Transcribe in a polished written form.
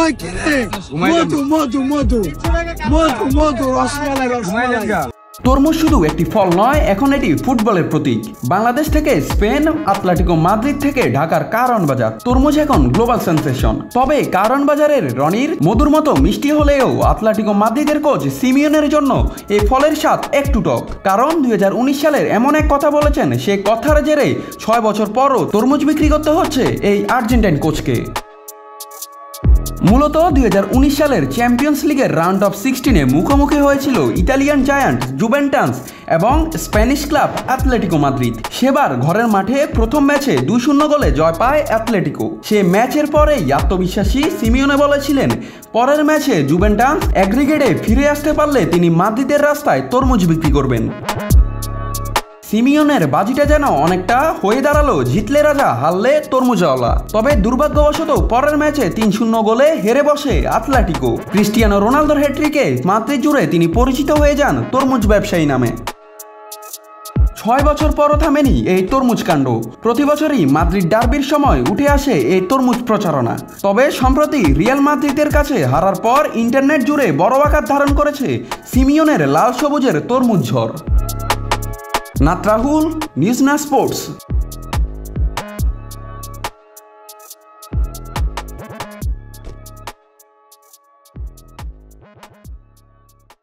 ওই কি রে মধু মধু মধু মধু মধু রসমালাই রসমালাই। তরমুজ শুধু একটি ফল নয়, এখন এটি ফুটবলের প্রতীক। বাংলাদেশ থেকে স্পেন, আতলেটিকো মাদ্রিদ থেকে ঢাকার কারওয়ান বাজার, তরমুজ এখন গ্লোবাল সেন্সেশন। তবে কারওয়ান বাজারের রনির মধুর মতো মিষ্টি হলেও আতলেটিকো মাদ্রিদের কোচ সিমিওনের জন্য এই ফলের স্বাদ একটু টক। কারণ 2019 সালের এমন এক কথা বলেছেন, সে কথার জেরে 6 বছর পরও তরমুজ বিক্রি করতে হচ্ছে এই আর্জেন্টাইন কোচকে। মূলত 2019 সালের চ্যাম্পিয়ন্স লিগের রাউন্ড অফ 16-এ মুখোমুখি হয়েছিল ইতালিয়ান জায়ান্ট জুভেন্টাস এবং স্প্যানিশ ক্লাব আতলেটিকো মাদ্রিদ। সেবার ঘরের মাঠে প্রথম ম্যাচে 2-0 গোলে জয় পায় আতলেটিকো। সে ম্যাচের পরেই আত্মবিশ্বাসী সিমিওনে বলেছিলেন, পরের ম্যাচে জুভেন্টাস অ্যাগ্রিগেটে ফিরে আসতে পারলে তিনি মাদ্রিদের রাস্তায় তরমুজ বিক্রি করবেন। সিমিওনের বাজিটা যেন অনেকটা হয়ে দাঁড়ালো জিতলে রাজা হারলে তরমুজওয়ালা। তবে দুর্ভাগ্যবশত পরের ম্যাচে 3-0 গোলে হেরে বসে আতলেটিকো। ক্রিস্টিয়ানো রোনালদোর হ্যাট্রিকে মাদ্রিদ জুড়ে তিনি পরিচিত হয়ে যান তরমুজ ব্যবসায়ী নামে। 6 বছর পরও থামেনি এই তরমুজ কাণ্ড। প্রতি বছরই মাদ্রিদ ডার্বির সময় উঠে আসে এই তরমুজ প্রচারণা। তবে সম্প্রতি রিয়াল মাদ্রিদের কাছে হারার পর ইন্টারনেট জুড়ে বড় আকার ধারণ করেছে সিমিওনের লাল সবুজের তরমুজ ঝড়। নাত রাহুল, নিউজ না স্পোর্টস।